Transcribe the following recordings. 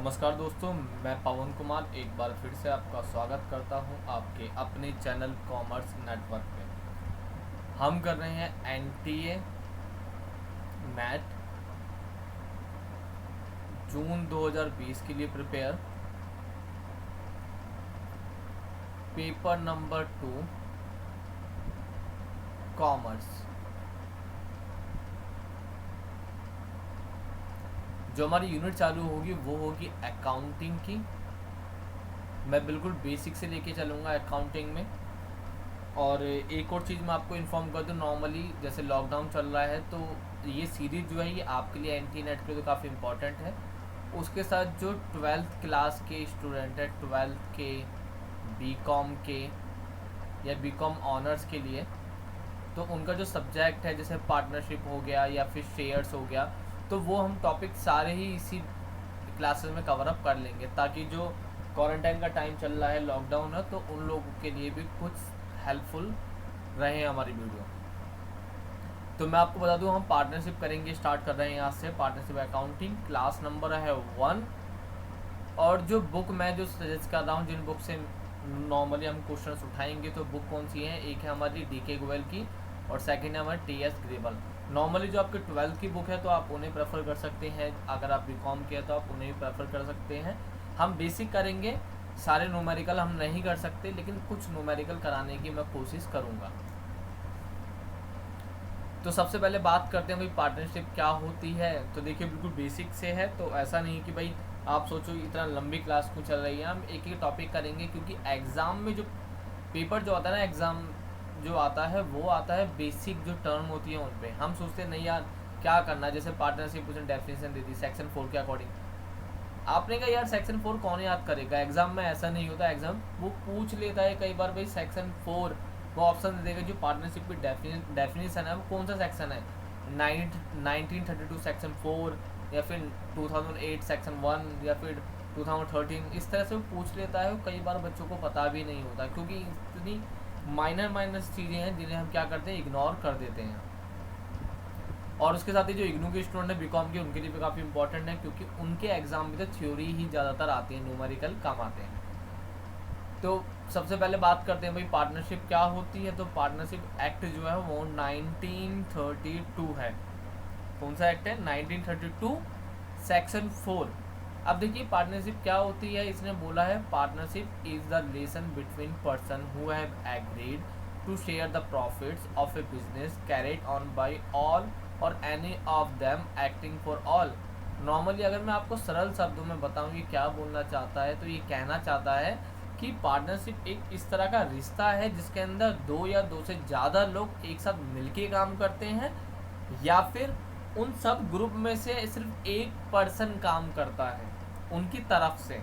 नमस्कार दोस्तों, मैं पवन कुमार एक बार फिर से आपका स्वागत करता हूं आपके अपने चैनल कॉमर्स नेटवर्क पे। हम कर रहे हैं एनटीए मैट जून 2020 के लिए प्रिपेयर। Paper number 2 commerce. जो हमारी यूनिट चालू होगी वो होगी अकाउंटिंग की। मैं बिल्कुल बेसिक से लेके चलूँगा अकाउंटिंग में। और एक और चीज़ मैं आपको इन्फॉर्म कर दूँ, नॉर्मली जैसे लॉकडाउन चल रहा है तो ये सीरीज़ जो है ये आपके लिए एंटी नेट के लिए तो काफ़ी इम्पोर्टेंट है। उसके साथ जो 12th क्लास के स्टूडेंट है, 12th के, बीकॉम के या बीकॉम ऑनर्स के लिए, तो उनका जो सब्जेक्ट है जैसे पार्टनरशिप हो गया या फिर शेयर्स हो गया, तो वो हम टॉपिक सारे ही इसी क्लासेस में कवर अप कर लेंगे, ताकि जो क्वारंटाइन का टाइम चल रहा है, लॉकडाउन है, तो उन लोगों के लिए भी कुछ हेल्पफुल रहे हमारी वीडियो। तो मैं आपको बता दूं, हम पार्टनरशिप करेंगे, स्टार्ट कर रहे हैं यहाँ से। पार्टनरशिप अकाउंटिंग, क्लास नंबर है 1। और जो बुक मैं जो सजेस्ट कर रहा हूँ, जिन बुक से नॉर्मली हम क्वेश्चंस उठाएंगे, तो बुक कौन सी है? एक है हमारी DK गोयल की और सेकंड है हमारी TS ग्रेबल। नॉर्मली जो आपके 12th की बुक है तो आप उन्हें प्रेफर कर सकते हैं, अगर आप बीकॉम के हैं तो आप उन्हें भी प्रेफर कर सकते हैं। हम बेसिक करेंगे, सारे न्यूमेरिकल हम नहीं कर सकते, लेकिन कुछ न्यूमेरिकल कराने की मैं कोशिश करूँगा। तो सबसे पहले बात करते हैं भाई पार्टनरशिप क्या होती है। तो देखिए बिल्कुल बेसिक से है, तो ऐसा नहीं कि भाई आप सोचो इतना लंबी क्लास क्यों चल रही है। हम एक ही टॉपिक करेंगे, क्योंकि एग्ज़ाम में जो पेपर जो आता है ना, एग्ज़ाम जो आता है वो आता है बेसिक जो टर्म होती है उन पर। हम सोचते हैं नहीं यार क्या करना है, जैसे पार्टनरशिप उसने डेफिनेशन दे दी सेक्शन 4 के अकॉर्डिंग। आपने कहा यार सेक्शन 4 कौन याद करेगा, एग्जाम में ऐसा नहीं होता। एग्जाम वो पूछ लेता है कई बार, भाई सेक्शन 4, वो ऑप्शन दे देगा जो पार्टनरशिप की डेफिनेशन है वो कौन सा सेक्शन है, 1932 सेक्शन 4, या फिर 2008 सेक्शन 1, या फिर 2013। इस तरह से वो पूछ लेता है। कई बार बच्चों को पता भी नहीं होता, क्योंकि इतनी माइनर चीज़ें हैं जिन्हें हम क्या करते हैं, इग्नोर कर देते हैं। और उसके साथ ही जो इग्नू के स्टूडेंट है बीकॉम के, उनके लिए भी काफ़ी इंपॉर्टेंट है, क्योंकि उनके एग्जाम में तो थ्योरी ही ज़्यादातर आती है, न्यूमेरिकल कम आते हैं। तो सबसे पहले बात करते हैं भाई पार्टनरशिप क्या होती है। तो पार्टनरशिप एक्ट जो है वो 1932 है। कौन सा एक्ट है? 1932 सेक्शन 4। अब देखिए पार्टनरशिप क्या होती है। इसने बोला है partnership is the relation between person who have agreed to share the profits of a business carried on by all or any of them acting for all. Normally अगर मैं आपको सरल शब्दों में बताऊं ये क्या बोलना चाहता है, तो ये कहना चाहता है कि पार्टनरशिप एक इस तरह का रिश्ता है जिसके अंदर दो या दो से ज़्यादा लोग एक साथ मिलके काम करते हैं, या फिर उन सब ग्रुप में से सिर्फ एक पर्सन काम करता है उनकी तरफ से।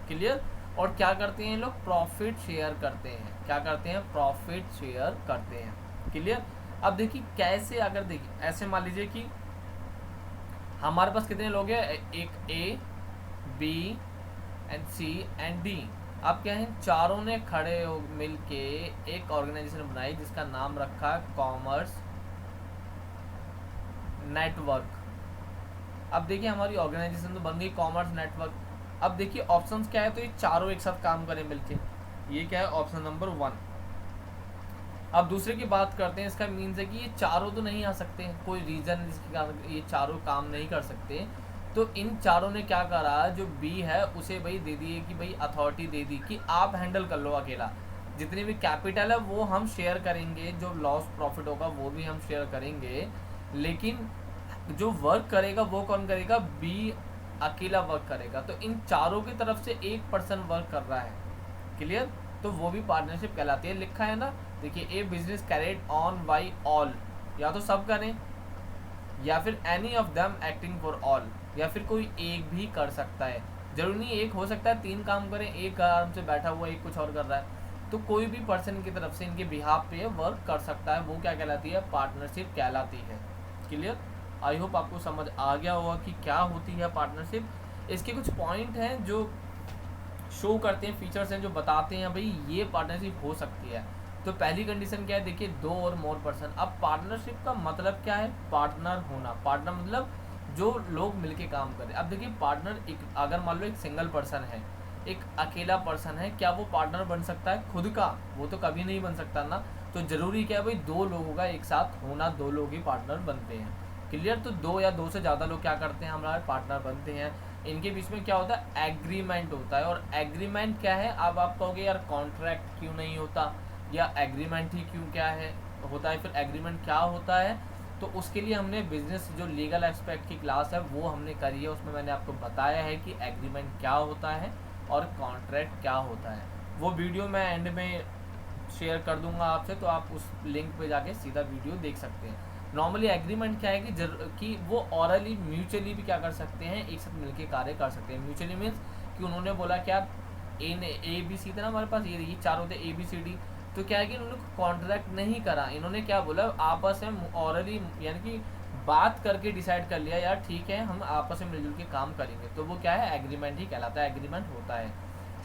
क्लियर? और क्या करते हैं लोग? प्रॉफिट शेयर करते हैं। क्या करते हैं? प्रॉफिट शेयर करते हैं। क्लियर? अब देखिए कैसे, अगर देखिए ऐसे मान लीजिए कि हमारे पास कितने लोग हैं, एक A, B and C and D। अब क्या है, चारों ने खड़े मिल के एक ऑर्गेनाइजेशन बनाई जिसका नाम रखा कॉमर्स नेटवर्क। अब देखिए हमारी ऑर्गेनाइजेशन तो बन गई कॉमर्स नेटवर्क। अब देखिए ऑप्शंस क्या है, तो ये चारों एक साथ काम करें मिलके। ये क्या है? Option number 1। अब दूसरे की बात करते हैं। इसका मीन्स है कि ये चारों तो नहीं आ सकते, कोई रीज़न जिसके कारण ये चारों काम नहीं कर सकते। तो इन चारों ने क्या करा, जो B है उसे भाई दे दिए कि भाई अथॉरिटी दे दी कि आप हैंडल कर लो अकेला, जितनी भी कैपिटल है वो हम शेयर करेंगे, जो लॉस प्रॉफिट होगा वो भी हम शेयर करेंगे, लेकिन जो वर्क करेगा वो कौन करेगा? B अकेला वर्क करेगा। तो इन चारों की तरफ से एक पर्सन वर्क कर रहा है। क्लियर? तो वो भी पार्टनरशिप कहलाती है। लिखा है ना, देखिए a business carried on by all, या तो सब करें या फिर any of them acting for all, या फिर कोई एक भी कर सकता है। जरूरी नहीं एक हो सकता है 3 काम करें, एक आराम से बैठा हुआ एक कुछ और कर रहा है। तो कोई भी पर्सन की तरफ से इनके बिहाफ पे वर्क कर सकता है, वो क्या कहलाती है? पार्टनरशिप कहलाती है। क्लियर? आई होप आपको समझ आ गया होगा कि क्या होती है पार्टनरशिप। इसके कुछ पॉइंट हैं जो शो करते हैं, फीचर्स हैं जो बताते हैं भाई ये पार्टनरशिप हो सकती है। तो पहली कंडीशन क्या है? देखिए 2 और मोर पर्सन। अब पार्टनरशिप का मतलब क्या है? पार्टनर होना। पार्टनर मतलब जो लोग मिलके काम करें। अब देखिए पार्टनर एक, अगर मान लो एक सिंगल पर्सन है, एक अकेला पर्सन है, क्या वो पार्टनर बन सकता है खुद का? वो तो कभी नहीं बन सकता ना। तो जरूरी क्या है भाई, दो लोगों का एक साथ होना, दो लोग ही पार्टनर बनते हैं। क्लियर? तो दो या दो से ज़्यादा लोग क्या करते हैं, हमारे पार्टनर बनते हैं। इनके बीच में क्या होता है, एग्रीमेंट होता है। और एग्रीमेंट क्या है, अब आप कहोगे यार कॉन्ट्रैक्ट क्यों नहीं होता, या एग्रीमेंट ही क्यों क्या है होता है, फिर एग्रीमेंट क्या होता है? तो उसके लिए हमने बिजनेस जो लीगल एस्पेक्ट की क्लास है वो हमने करी है, उसमें मैंने आपको बताया है कि एग्रीमेंट क्या होता है और कॉन्ट्रैक्ट क्या होता है। वो वीडियो मैं एंड में शेयर कर दूंगा आपसे, तो आप उस लिंक पे जाके सीधा वीडियो देख सकते हैं। नॉर्मली एग्रीमेंट क्या है कि वो ऑरली म्यूचुअली भी क्या कर सकते हैं, एक साथ मिलके कार्य कर सकते हैं। म्यूचुअली मीन्स कि उन्होंने बोला कि आप ए बी सी था ना हमारे पास, ये चार होते ए बी सी डी। तो क्या है कि इन्होंने कॉन्ट्रैक्ट नहीं करा, इन्होंने क्या बोला, आपस में ऑरली यानी कि बात करके डिसाइड कर लिया यार ठीक है हम आपस में मिलजुल के काम करेंगे, तो वो क्या है, एग्रीमेंट ही कहलाता है, एग्रीमेंट होता है।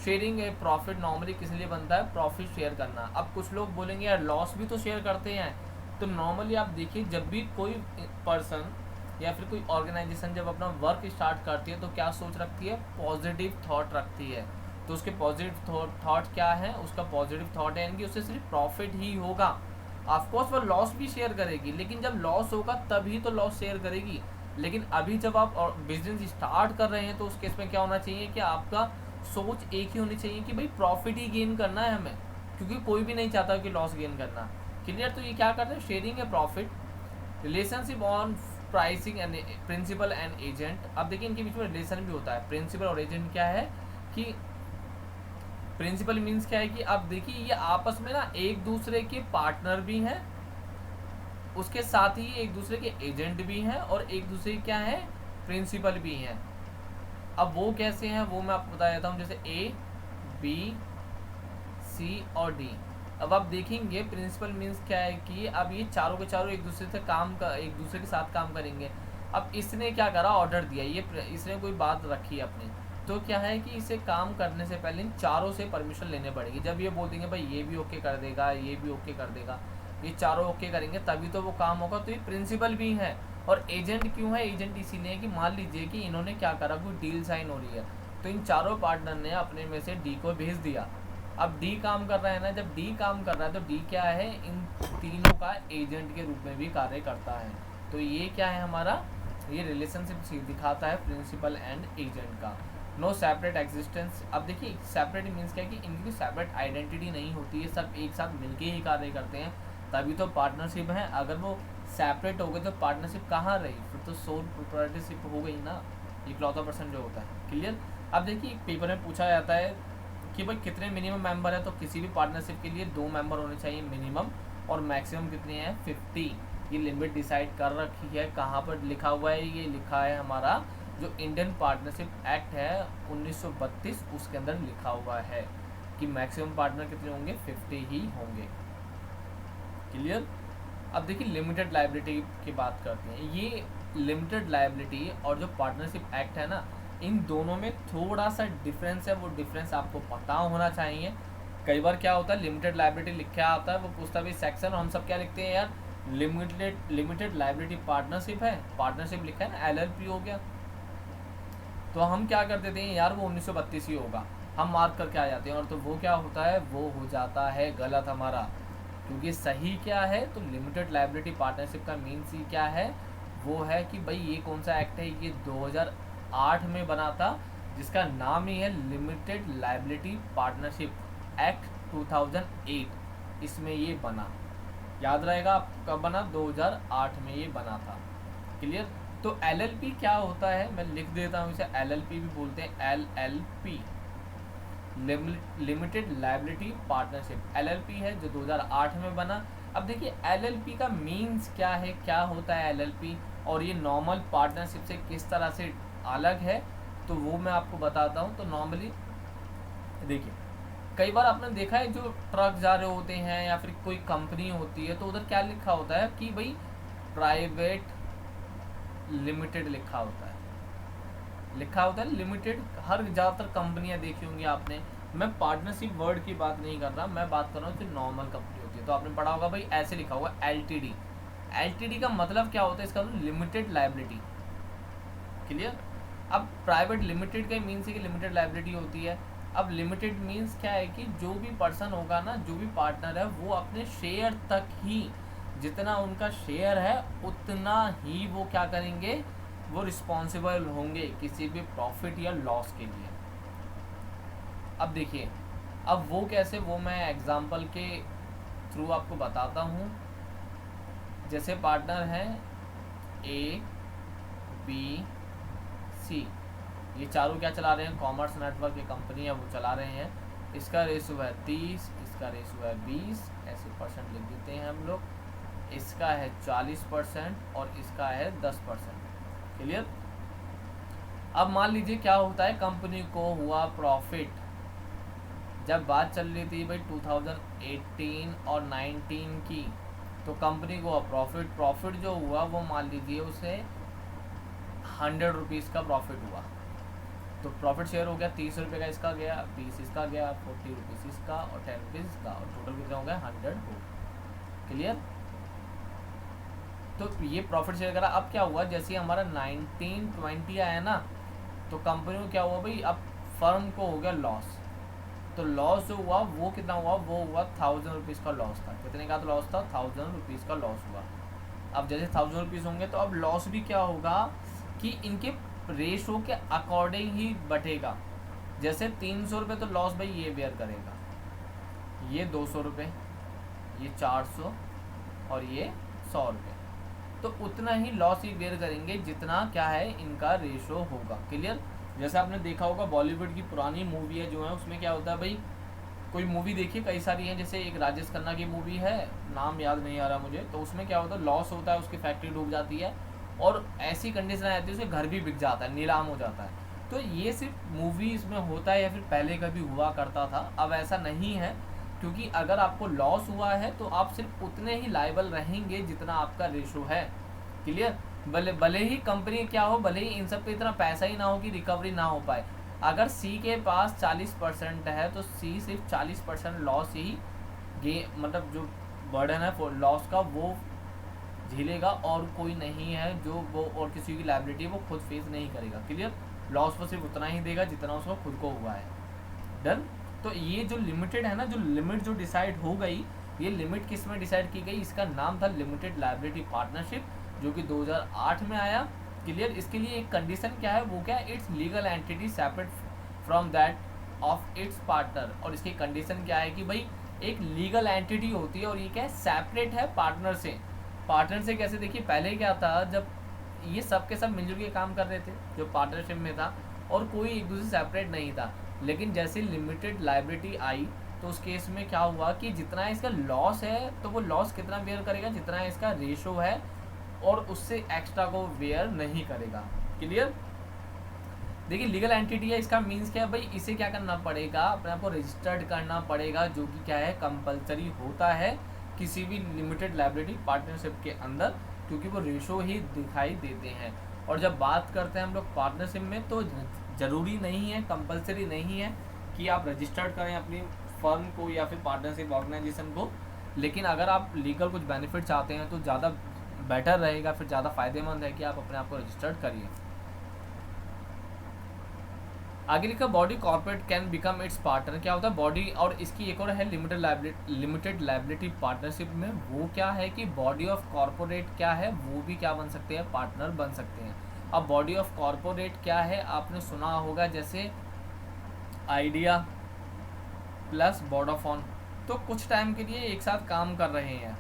शेयरिंग ए प्रॉफिट नॉर्मली किस लिए बनता है, प्रॉफिट शेयर करना। अब कुछ लोग बोलेंगे यार लॉस भी तो शेयर करते हैं। तो नॉर्मली आप देखिए जब भी कोई पर्सन या फिर कोई ऑर्गेनाइजेशन जब अपना वर्क स्टार्ट करती है तो क्या सोच रखती है, पॉजिटिव थॉट रखती है। तो उसके पॉजिटिव थॉट क्या है, उसका पॉजिटिव थॉट है यानी कि उससे सिर्फ प्रॉफिट ही होगा। ऑफकोर्स वो लॉस भी शेयर करेगी, लेकिन जब लॉस होगा तभी तो लॉस शेयर करेगी। लेकिन अभी जब आप बिजनेस स्टार्ट कर रहे हैं तो उस केस में क्या होना चाहिए कि आपका सोच एक ही होनी चाहिए कि भाई प्रॉफिट ही गेन करना है हमें, क्योंकि कोई भी नहीं चाहता कि लॉस गेन करना। क्लियर? तो ये क्या करते हैं, शेयरिंग है profit, relationship on pricing and principal and agent. अब देखिए इनके बीच में रिलेशन भी होता है। प्रिंसिपल और एजेंट क्या है कि प्रिंसिपल मीन्स क्या है कि अब देखिए ये आपस में ना एक दूसरे के पार्टनर भी हैं, उसके साथ ही एक दूसरे के एजेंट भी हैं, और एक दूसरे क्या है, प्रिंसिपल भी हैं। अब वो कैसे हैं वो मैं आपको बता देता हूँ, जैसे ए बी सी और डी। अब आप देखेंगे प्रिंसिपल मीन्स क्या है कि अब ये चारों के चारों एक दूसरे से एक दूसरे के साथ काम करेंगे। अब इसने क्या करा, ऑर्डर दिया, ये इसने कोई बात रखी अपनी, तो क्या है कि इसे काम करने से पहले इन चारों से परमिशन लेने पड़ेगी। जब ये बोल देंगे भाई ये भी ओके कर देगा, ये भी ओके कर देगा, ये चारों ओके करेंगे तभी तो वो काम होगा। तो ये प्रिंसिपल भी है। और एजेंट क्यों है, एजेंट इसीलिए कि मान लीजिए कि इन्होंने क्या करा, कोई डील साइन हो रही है, तो इन चारों पार्टनर ने अपने में से डी को भेज दिया। अब डी काम कर रहा है ना, जब डी काम कर रहा है तो डी क्या है, इन तीनों का एजेंट के रूप में भी कार्य करता है। तो ये क्या है हमारा, ये रिलेशनशिप दिखाता है प्रिंसिपल एंड एजेंट का। No separate existence. अब देखिए सेपरेट मीन्स क्या है कि इनकी सेपरेट आइडेंटिटी नहीं होती है, सब एक साथ मिलके ही कार्य करते हैं, तभी तो पार्टनरशिप है। अगर वो सेपरेट हो गए तो पार्टनरशिप कहाँ रही, फिर तो सोल प्रोप्राइटरशिप हो गई ना, इकलौता पर्सन जो होता है। क्लियर? अब देखिए पेपर में पूछा जाता है कि भाई कितने मिनिमम मेंबर है, तो किसी भी पार्टनरशिप के लिए 2 मेंबर होने चाहिए मिनिमम, और मैक्सिमम कितने हैं, 50। ये लिमिट डिसाइड कर रखी है, कहाँ पर लिखा हुआ है, ये लिखा है हमारा जो इंडियन पार्टनरशिप एक्ट है 1932, उसके अंदर लिखा हुआ है कि मैक्सिमम पार्टनर कितने होंगे, 50 ही होंगे। क्लियर? अब देखिए लिमिटेड लायबिलिटी की बात करते हैं। ये लिमिटेड लायबिलिटी और जो पार्टनरशिप एक्ट है ना, इन दोनों में थोड़ा सा डिफरेंस है, वो डिफरेंस आपको पता होना चाहिए। कई बार क्या होता है, लिमिटेड लायबिलिटी लिखा आता है, वो पूछता है सेक्शन, और हम सब क्या लिखते हैं यार, लिमिटेड लायबिलिटी पार्टनरशिप है, पार्टनरशिप लिखा है ना, LLP हो गया, तो हम क्या कर देते हैं यार वो 1932 ही होगा, हम मार्क करके आ जाते हैं, और तो वो क्या होता है, वो हो जाता है गलत हमारा। क्योंकि सही क्या है, तो लिमिटेड लायबिलिटी पार्टनरशिप का मीन्स ही क्या है, वो है कि भाई ये कौन सा एक्ट है, ये 2008 में बना था, जिसका नाम ही है लिमिटेड लायबिलिटी पार्टनरशिप एक्ट 2008। इसमें ये बना, याद रहेगा आप कब बना, 2008 में ये बना था। क्लियर? तो LLP क्या होता है, मैं लिख देता हूँ इसे, LLP भी बोलते हैं, LLP limited liability partnership, LLP है जो 2008 में बना। अब देखिए LLP का मीन्स क्या है, क्या होता है LLP, और ये नॉर्मल पार्टनरशिप से किस तरह से अलग है, तो वो मैं आपको बताता हूँ। तो नॉर्मली देखिए कई बार आपने देखा है जो ट्रक जा रहे होते हैं या फिर कोई कंपनी होती है, तो उधर क्या लिखा होता है कि भाई प्राइवेट लिमिटेड लिखा होता है, लिमिटेड। हर ज़्यादातर कंपनियां देखी होंगी आपने। मैं पार्टनरशिप वर्ड की बात नहीं कर रहा, मैं बात कर रहा हूँ जो नॉर्मल कंपनी होती है। तो आपने पढ़ा होगा भाई ऐसे लिखा होगा LTD। LTD का मतलब क्या होता है, इसका लिमिटेड लायबिलिटी। क्लियर। अब प्राइवेट लिमिटेड का मीन्स है कि लिमिटेड लाइबिलिटी होती है। अब लिमिटेड मीन्स क्या है कि जो भी पर्सन होगा ना, जो भी पार्टनर है, वो अपने शेयर तक ही, जितना उनका शेयर है उतना ही वो क्या करेंगे, वो रिस्पॉन्सिबल होंगे किसी भी प्रॉफिट या लॉस के लिए। अब देखिए, अब वो कैसे, वो मैं एग्जांपल के थ्रू आपको बताता हूँ। जैसे पार्टनर हैं ए, बी, सी, ये चारों क्या चला रहे हैं, कॉमर्स नेटवर्क, ये कंपनी है वो चला रहे हैं। इसका रेशो है 30, इसका रेशो है 20, ऐसे परसेंट लिख देते हैं हम लोग। इसका है 40% और इसका है 10%। क्लियर। अब मान लीजिए क्या होता है, कंपनी को हुआ प्रॉफिट। जब बात चल रही थी भाई 2018 और 19 की, तो कंपनी को प्रॉफिट जो हुआ वो मान लीजिए उसे 100 रुपीज़ का प्रॉफिट हुआ। तो प्रॉफिट शेयर हो गया 30 रुपये का, इसका गया 20 इसका गया, 40 रुपीज़ इसका और 10 रुपीज़ इसका, और टोटल कितना हो गया 100 हो। क्लियर। तो ये प्रॉफिट शेयर करा। अब क्या हुआ, जैसे हमारा 1920 आया ना, तो कंपनी को क्या हुआ भाई, अब फर्म को हो गया लॉस। तो लॉस जो हुआ वो कितना हुआ, वो हुआ 1000 रुपीज़ का लॉस था। कितने का तो लॉस था, 1000 रुपीज़ का लॉस हुआ। अब जैसे 1000 रुपीज़ होंगे तो अब लॉस भी क्या होगा कि इनके रेशो के अकॉर्डिंग ही बटेगा। जैसे 300 रुपये तो लॉस भाई ये बेयर करेगा, ये 200 रुपये, ये 400 और ये 100 रुपये, तो उतना ही लॉस ही बेयर करेंगे जितना क्या है इनका रेशो होगा। क्लियर। जैसे आपने देखा होगा बॉलीवुड की पुरानी मूवी है जो है, उसमें क्या होता है भाई, कोई मूवी देखिए, कई सारी हैं, जैसे एक राजेश खन्ना की मूवी है, नाम याद नहीं आ रहा मुझे, तो उसमें क्या होता है, लॉस होता है, उसकी फैक्ट्री डूब जाती है और ऐसी कंडीशन आ जाती है उसके घर भी बिक जाता है, नीलाम हो जाता है। तो ये सिर्फ मूवीज़ में होता है या फिर पहले कभी हुआ करता था, अब ऐसा नहीं है, क्योंकि अगर आपको लॉस हुआ है तो आप सिर्फ उतने ही लायबल रहेंगे जितना आपका रेशो है। क्लियर। भले ही कंपनी क्या हो, भले ही इन सब पे इतना पैसा ही ना हो कि रिकवरी ना हो पाए, अगर सी के पास 40% है तो सी सिर्फ 40% लॉस ही मतलब जो बर्डन है लॉस का वो झेलेगा, और कोई नहीं है जो वो और किसी की लायबिलिटी वो खुद फेस नहीं करेगा। क्लियर। लॉस वो सिर्फ उतना ही देगा जितना उसको खुद को हुआ है। डन। तो ये जो लिमिटेड है ना, जो लिमिट जो डिसाइड हो गई, ये लिमिट किस में डिसाइड की गई, इसका नाम था लिमिटेड लायबिलिटी पार्टनरशिप, जो कि 2008 में आया। क्लियर। इसके लिए एक कंडीशन क्या है, वो क्या है, it's legal entity separate from that of its partner. और इसकी कंडीशन क्या है कि भाई एक लीगल एंटिटी होती है और ये क्या है, सेपरेट है पार्टनर से। पार्टनर से कैसे, देखिए पहले क्या था, जब ये सब के सब मिलजुल के काम कर रहे थे जो पार्टनरशिप में था, और कोई एक दूसरे से सेपरेट नहीं था। लेकिन जैसे लिमिटेड लायबिलिटी आई तो उस केस में क्या हुआ कि जितना इसका लॉस है तो वो लॉस कितना बेयर करेगा, जितना इसका रेशो है, और उससे एक्स्ट्रा को बेयर नहीं करेगा। क्लियर। देखिए लीगल एंटिटी है, इसका मीन्स क्या है भाई, इसे क्या करना पड़ेगा, अपने आप को रजिस्टर्ड करना पड़ेगा, जो कि क्या है कंपलसरी होता है किसी भी लिमिटेड लायबिलिटी पार्टनरशिप के अंदर, क्योंकि वो रेशो ही दिखाई देते हैं। और जब बात करते हैं हम लोग पार्टनरशिप में, तो ज़रूरी नहीं है, कंपलसरी नहीं है कि आप रजिस्टर्ड करें अपनी फर्म को या फिर पार्टनरशिप ऑर्गेनाइजेशन को, लेकिन अगर आप लीगल कुछ बेनिफिट चाहते हैं तो ज़्यादा बेटर रहेगा, फिर ज़्यादा फ़ायदेमंद है कि आप अपने आप को रजिस्टर्ड करिए। आगे लिखा body corporate can become it's partner. क्या होता है बॉडी, और इसकी एक और है लिमिटेड लायबिलिटी पार्टनरशिप में, वो क्या है कि बॉडी ऑफ कॉर्पोरेट क्या है, वो भी क्या बन सकते हैं, पार्टनर बन सकते हैं। अब बॉडी ऑफ कॉर्पोरेट क्या है, आपने सुना होगा जैसे आइडिया प्लस वोडाफोन, तो कुछ टाइम के लिए एक साथ काम कर रहे हैं।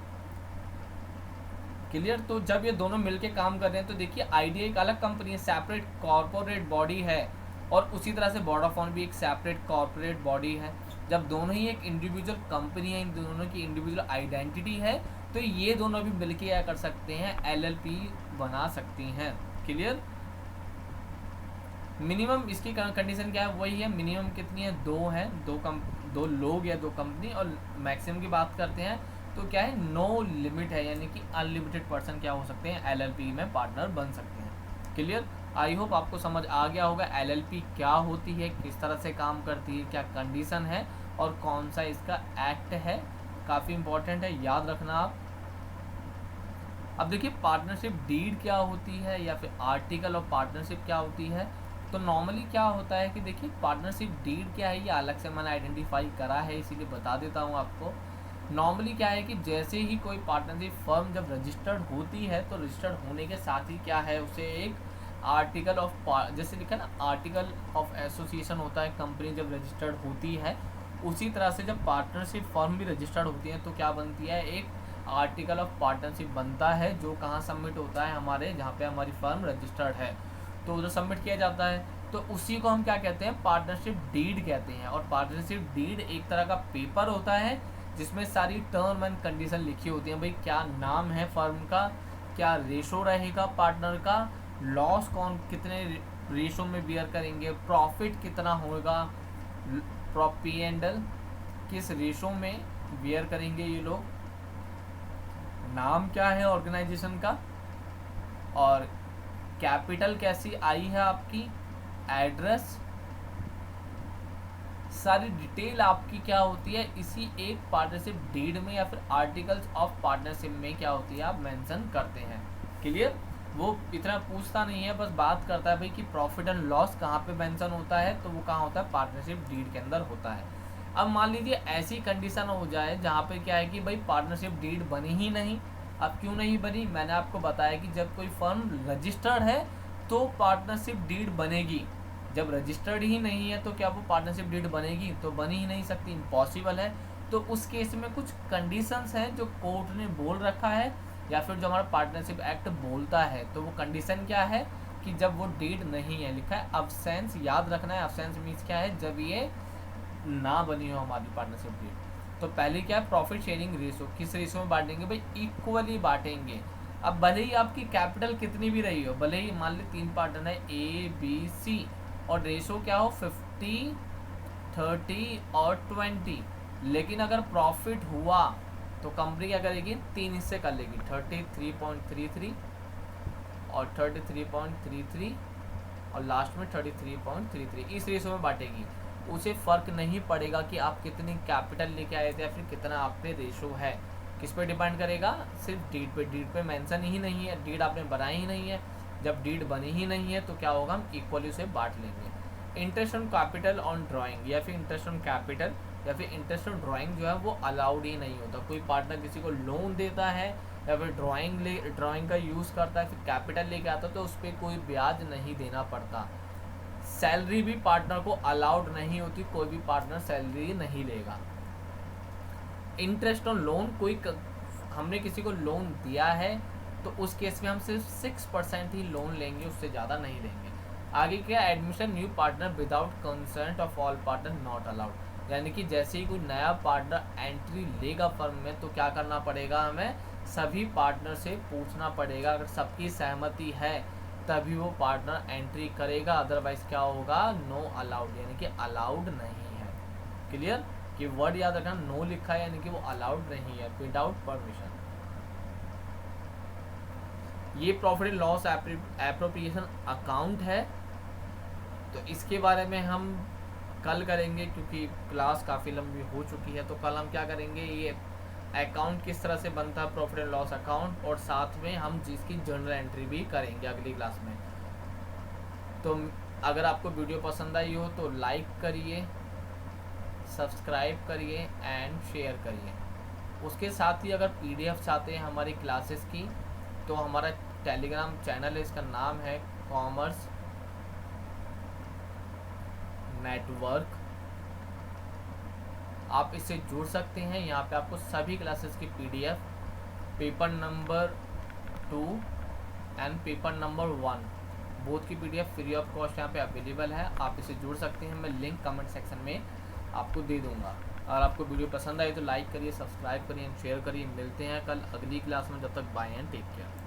क्लियर। तो जब ये दोनों मिलके काम कर रहे हैं तो देखिए आइडिया एक अलग कंपनी है, सेपरेट कॉर्पोरेट बॉडी है, और उसी तरह से वोडाफोन भी एक सेपरेट कॉर्पोरेट बॉडी है। जब दोनों ही एक इंडिविजुअल कंपनी है, इन दोनों की इंडिविजुअल आइडेंटिटी है, तो ये दोनों भी मिलके क्या कर सकते हैं, एलएलपी बना सकती हैं। क्लियर। मिनिमम इसकी कंडीशन क्या है, वही है, मिनिमम कितनी है, 2 है, दो लोग या 2 कंपनी, और मैक्सिमम की बात करते हैं तो क्या है, नो लिमिट है, यानी कि अनलिमिटेड पर्सन क्या हो सकते हैं, एलएलपी में पार्टनर बन सकते हैं। क्लियर। आई होप आपको समझ आ गया होगा एलएलपी क्या होती है, किस तरह से काम करती है, क्या कंडीशन है, और कौन सा इसका एक्ट है। काफ़ी इंपॉर्टेंट है, याद रखना आप। अब देखिए पार्टनरशिप डीड क्या होती है या फिर आर्टिकल ऑफ पार्टनरशिप क्या होती है। तो नॉर्मली क्या होता है कि देखिए पार्टनरशिप डीड क्या है ये अलग से मैंने आइडेंटिफाई करा है, इसीलिए बता देता हूँ आपको। नॉर्मली क्या है कि जैसे ही कोई पार्टनरशिप फर्म जब रजिस्टर्ड होती है तो रजिस्टर्ड होने के साथ ही क्या है उसे एक आर्टिकल ऑफ जैसे लिखा ना आर्टिकल ऑफ एसोसिएशन होता है कंपनी जब रजिस्टर्ड होती है, उसी तरह से जब पार्टनरशिप फर्म भी रजिस्टर्ड होती है तो क्या बनती है एक आर्टिकल ऑफ पार्टनरशिप बनता है, जो कहाँ सबमिट होता है हमारे जहाँ पे हमारी फर्म रजिस्टर्ड है तो उधर सबमिट किया जाता है। तो उसी को हम क्या कहते हैं पार्टनरशिप डीड कहते हैं। और पार्टनरशिप डीड एक तरह का पेपर होता है जिसमें सारी टर्म एंड कंडीशन लिखी होती हैं, भाई क्या नाम है फर्म का, क्या रेशो रहेगा पार्टनर का, लॉस कौन कितने रेशो में बियर करेंगे, प्रॉफिट कितना होगा, पी एंड एल किस रेशो में बियर करेंगे ये लोग, नाम क्या है ऑर्गेनाइजेशन का, और कैपिटल कैसी आई है आपकी, एड्रेस, सारी डिटेल आपकी क्या होती है इसी एक पार्टनरशिप डीड में या फिर आर्टिकल्स ऑफ पार्टनरशिप में क्या होती है आप मेंशन करते हैं। क्लियर, वो इतना पूछता नहीं है, बस बात करता है भाई कि प्रॉफिट एंड लॉस कहाँ पे मेंशन होता है, तो वो कहाँ होता है पार्टनरशिप डीड के अंदर होता है। अब मान लीजिए ऐसी कंडीशन हो जाए जहाँ पे क्या है कि भाई पार्टनरशिप डीड बनी ही नहीं। अब क्यों नहीं बनी, मैंने आपको बताया कि जब कोई फर्म रजिस्टर्ड है तो पार्टनरशिप डीड बनेगी, जब रजिस्टर्ड ही नहीं है तो क्या वो पार्टनरशिप डीड बनेगी, तो बन ही नहीं सकती, इम्पॉसिबल है। तो उस केस में कुछ कंडीशंस हैं जो कोर्ट ने बोल रखा है या फिर जो हमारा पार्टनरशिप एक्ट बोलता है। तो वो कंडीशन क्या है कि जब वो डीड नहीं है, लिखा है अब्सेंस, याद रखना है अब्सेंस मीन्स क्या है, जब ये ना बनी हो हमारी पार्टनरशिप डीड। तो पहले क्या है प्रॉफिट शेयरिंग रेशो, किस रेशो में बांटेंगे भाई, इक्वली बांटेंगे। अब भले ही आपकी कैपिटल कितनी भी रही हो, भले ही मान ली 3 पार्टनर है ए बी सी और रेशो क्या हो 50 30 और 20, लेकिन अगर प्रॉफिट हुआ तो कंपनी क्या करेगी 3 हिस्से कर लेगी, 33.33 और 33.33 और लास्ट में 33.33, इस रेशो में बांटेगी। उसे फ़र्क नहीं पड़ेगा कि आप कितनी कैपिटल लेके आए थे या फिर कितना आप पे रेशो है, किस पे डिपेंड करेगा, सिर्फ डीड पे। डीड पे मेंशन ही नहीं है, डीड आपने बनाई ही नहीं है, जब डीड बनी ही नहीं है तो क्या होगा हम इक्वली उसे बांट लेंगे। Interest on capital on drawing या फिर इंटरेस्ट ऑन कैपिटल या फिर इंटरेस्ट ऑन ड्राइंग जो है वो अलाउड ही नहीं होता। कोई पार्टनर किसी को लोन देता है या फिर ड्राइंग का यूज़ करता है फिर कैपिटल लेके आता है तो उस पर कोई ब्याज नहीं देना पड़ता। सैलरी भी पार्टनर को अलाउड नहीं होती, कोई भी पार्टनर सैलरी नहीं लेगा। इंटरेस्ट ऑन लोन, हमने किसी को लोन दिया है तो उस केस में हम सिर्फ 6% ही लोन लेंगे, उससे ज़्यादा नहीं लेंगे। आगे क्या, admission new partner without consent of all partner not allowed, यानी कि जैसे ही कोई नया पार्टनर एंट्री लेगा फर्म में तो क्या करना पड़ेगा, हमें सभी पार्टनर से पूछना पड़ेगा, अगर सबकी सहमति है तभी वो पार्टनर एंट्री करेगा, अदरवाइज क्या होगा, नो अलाउड, यानी कि अलाउड नहीं है। क्लियर, कि वर्ड याद रखना, नो लिखा है यानी कि वो अलाउड नहीं है, विदाउट परमिशन। ये profit and loss appropriation account है, तो इसके बारे में हम कल करेंगे क्योंकि क्लास काफ़ी लंबी हो चुकी है। तो कल हम क्या करेंगे, ये अकाउंट किस तरह से बनता है प्रॉफिट एंड लॉस अकाउंट, और साथ में हम जिसकी जर्नल एंट्री भी करेंगे अगली क्लास में। तो अगर आपको वीडियो पसंद आई हो तो लाइक करिए, सब्सक्राइब करिए एंड शेयर करिए। उसके साथ ही अगर पीडीएफ चाहते हैं हमारी क्लासेस की तो हमारा टेलीग्राम चैनल है, इसका नाम है कॉमर्स नेटवर्क, आप इससे जुड़ सकते हैं। यहाँ पे आपको सभी क्लासेस की PDF, paper number 2 and paper number 1 both की पीडीएफ फ्री ऑफ कॉस्ट यहाँ पे अवेलेबल है, आप इससे जुड़ सकते हैं। मैं लिंक कमेंट सेक्शन में आपको दे दूँगा। अगर आपको वीडियो पसंद आए तो लाइक करिए, सब्सक्राइब करिए, शेयर करिए। मिलते हैं कल अगली क्लास में, जब तक बाय एंड टेक केयर।